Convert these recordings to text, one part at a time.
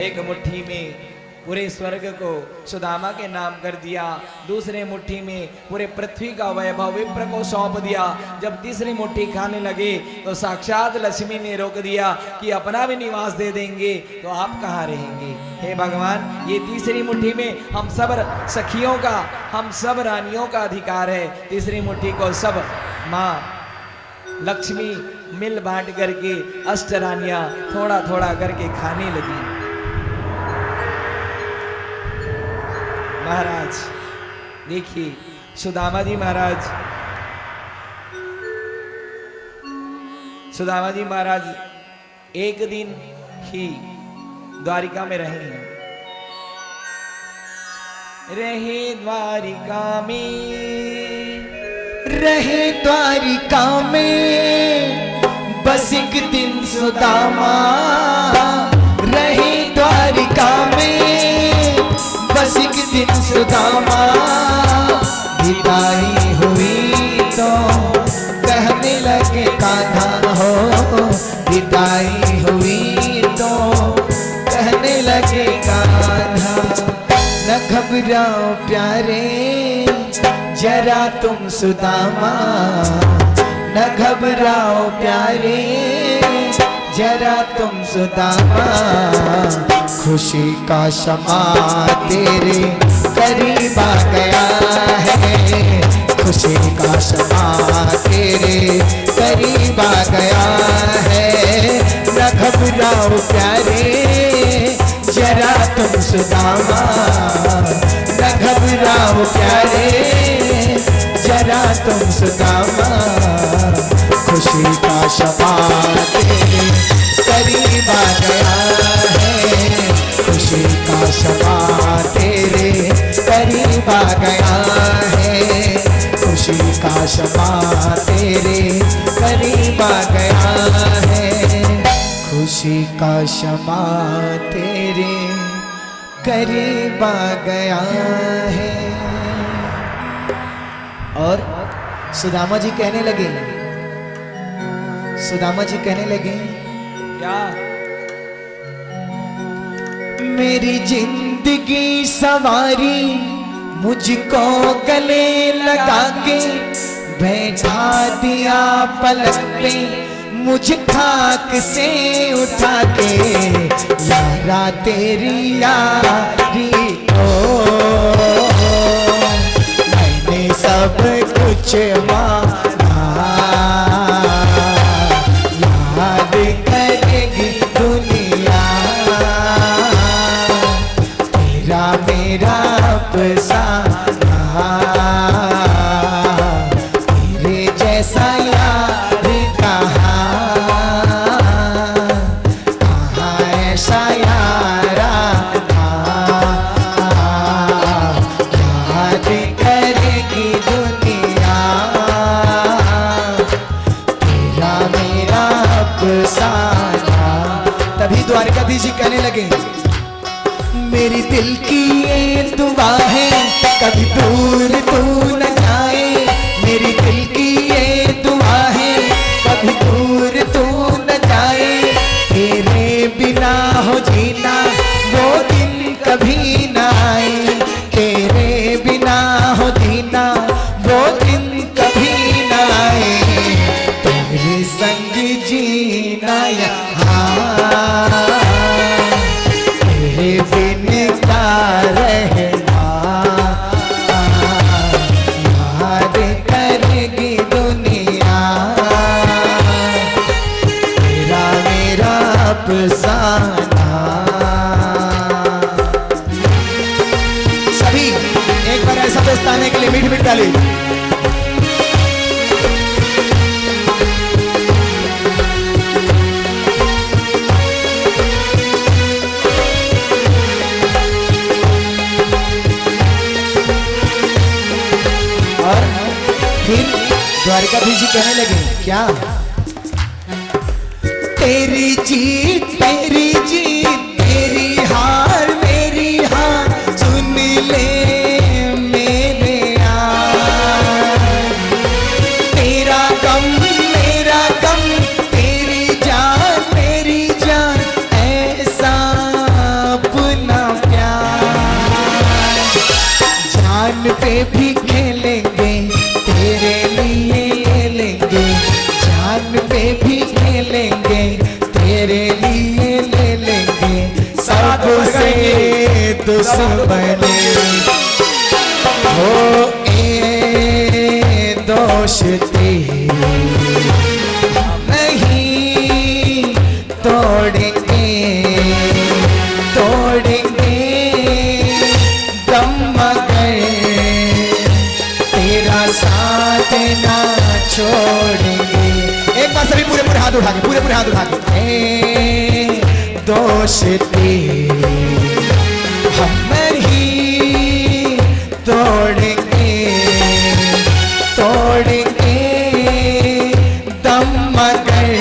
एक मुट्ठी में पूरे स्वर्ग को सुदामा के नाम कर दिया, दूसरे मुट्ठी में पूरे पृथ्वी का वैभव विप्र को सौंप दिया। जब तीसरी मुट्ठी खाने लगे तो साक्षात लक्ष्मी ने रोक दिया कि अपना भी निवास दे देंगे तो आप कहाँ रहेंगे। हे भगवान, ये तीसरी मुट्ठी में हम सब सखियों का, हम सब रानियों का अधिकार है। तीसरी मुट्ठी को सब माँ लक्ष्मी मिल बांट करके अष्ट रानियां थोड़ा थोड़ा करके खाने लगी। महाराज देखिए, सुदामा जी महाराज, सुदामा जी महाराज एक दिन ही द्वारिका में रहे द्वारिका में, रहे द्वारिका में, बस एक दिन सुदामा रहे द्वारिका में, बस एक दिन सुदामा विदाई हुई तो कहने लगे कान्हा हो, विदाई हुई तो कहने लगे कान्हा, न घबराओ प्यारे जरा तुम सुदामा, न घबराओ प्यारे जरा तुम सुदामा, खुशी का शमा तेरे करीब आ गया है, खुशी का शमा तेरे करीब आ गया है, न घबराओ प्यारे जरा तुम सुदामा, न घबराओ प्यारे जरा तुम सुदामा, खुशी का शमा तेरे करीब आ गया है, खुशी का शमा तेरे करीब आ गया है, खुशी का शमा तेरे करीब आ गया है, खुशी का शमा तेरे करीब आ गया है। और सुदामा जी कहने लगे, सुदामा जी कहने लगे क्या? मेरी जिंदगी सवारी मुझको गले लगा के बैठा दिया पलक पे, मुझ खाक से उठा के, यारा तेरी यारी ओ मैंने सब कुछ माना, याद करेगी दुनिया तेरा मेरा अफसाना, तेरे जैसा यार कहाँ ऐसा यारा याद करेगी दुनिया तेरा मेरा अफसाना। तभी द्वारकाधीश जी कहने लगे, मेरी दिल की ये दुआ है कभी दूर तू न जाए, मेरी दिल की ये दुआ है कभी दूर तू न जाए, तेरे बिना हो जीना वो दिन कभी न आए, तेरे बिना हो जीना वो दिन कभी न आए, तेरे संग जीना यहाँ तेरे बिन का रहना, याद करेगी दुनिया तेरा मेरा अफसाना। सभी एक बार ऐसा दोस्ताने के लिए मीठ मीठ डाली। द्वारकाधीश जी कहने लगे, क्या? तेरी जीत तेरी जीत तेरी हार मेरी हार, सुन ले मेरे यार, तेरा गम मेरा गम, तेरी जान मेरी जान, ऐसा भी खेलेंगे, तेरे लिए ये लेंगे, जान पे भी खेलेंगे, तेरे लिए ले लेंगे, सबसे दुश्मनी हो ए दोस्ती नहीं तोड़ेंगे, तोड़ेंगे दम मगर तेरा साथ ना छोड़ेंगे। एक बार सभी पूरे पूरे हाथ उठा के, पूरे पूरे हाथ उठा के, ए दोस्ती हम नहीं तोड़ेंगे, तोड़ेंगे दम मगर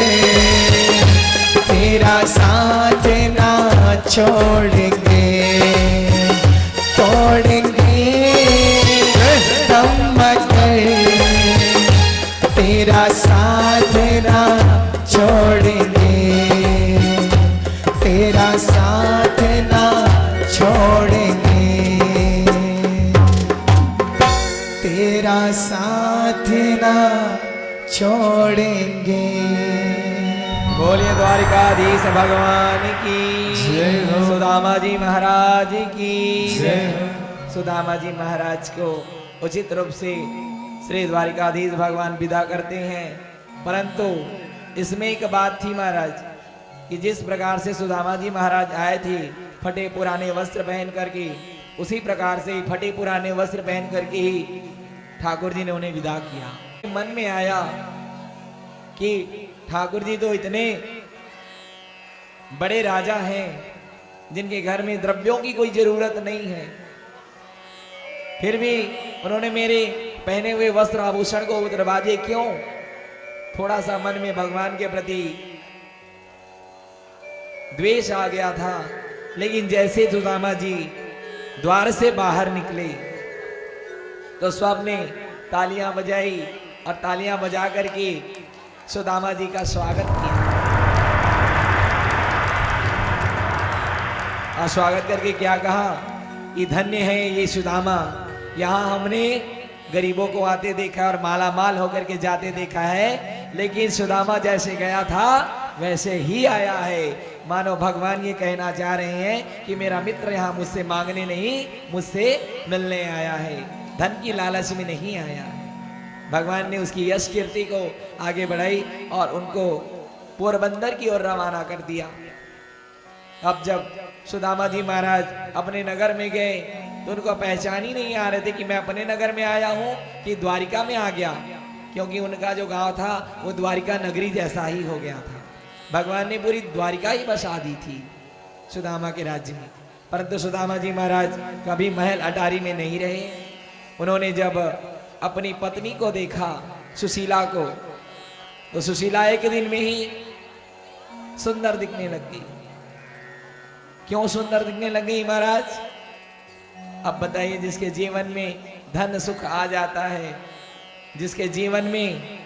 तेरा साथ ना छोड़ेंगे, तोड़ेंगे दम मगर तेरा साथ ना छोड़ेंगे, तेरा साथ ना छोड़ेंगे, तेरा साथ ना छोड़ेंगे। बोलिए द्वारिकाधीश भगवान की जय हो। सुदामा जी महाराज की जय हो। सुदामा जी महाराज को उचित रूप से श्री द्वारिकाधीश भगवान विदा करते हैं। परंतु इसमें एक बात थी महाराज कि जिस प्रकार से सुदामा जी महाराज आए थे फटे पुराने वस्त्र पहन करके, उसी प्रकार से फटे पुराने वस्त्र पहन करके ही ठाकुर जी ने उन्हें विदा किया। मन में आया कि ठाकुर जी तो इतने बड़े राजा हैं जिनके घर में द्रव्यों की कोई जरूरत नहीं है, फिर भी उन्होंने मेरे पहने हुए वस्त्र आभूषण को उतरवा दिए क्यों? थोड़ा सा मन में भगवान के प्रति द्वेष आ गया था। लेकिन जैसे सुदामा जी द्वार से बाहर निकले तो सबने तालियां बजाई और तालियां बजा करके सुदामा जी का स्वागत किया। और स्वागत करके क्या कहा कि धन्य है ये सुदामा, यहाँ हमने गरीबों को आते देखा और माला माल होकर के जाते देखा है, लेकिन सुदामा जैसे गया था वैसे ही आया है। मानो भगवान ये कहना चाह रहे हैं कि मेरा मित्र यहाँ मुझसे मांगने नहीं, मुझसे मिलने आया है, धन की लालच में नहीं आया है। भगवान ने उसकी यश कीर्ति को आगे बढ़ाई और उनको पोरबंदर की ओर रवाना कर दिया। अब जब सुदामा जी महाराज अपने नगर में गए तो उनको पहचान ही नहीं आ रहे थे कि मैं अपने नगर में आया हूं कि द्वारिका में आ गया, क्योंकि उनका जो गांव था वो द्वारिका नगरी जैसा ही हो गया था। भगवान ने पूरी द्वारिका ही बसा दी थी सुदामा के राज्य में। परंतु सुदामा जी महाराज कभी महल अटारी में नहीं रहे। उन्होंने जब अपनी पत्नी को देखा सुशीला को, तो सुशीला एक दिन में ही सुंदर दिखने लग गई। क्यों सुंदर दिखने लग गई महाराज? अब बताइए, जिसके जीवन में धन सुख आ जाता है, जिसके जीवन में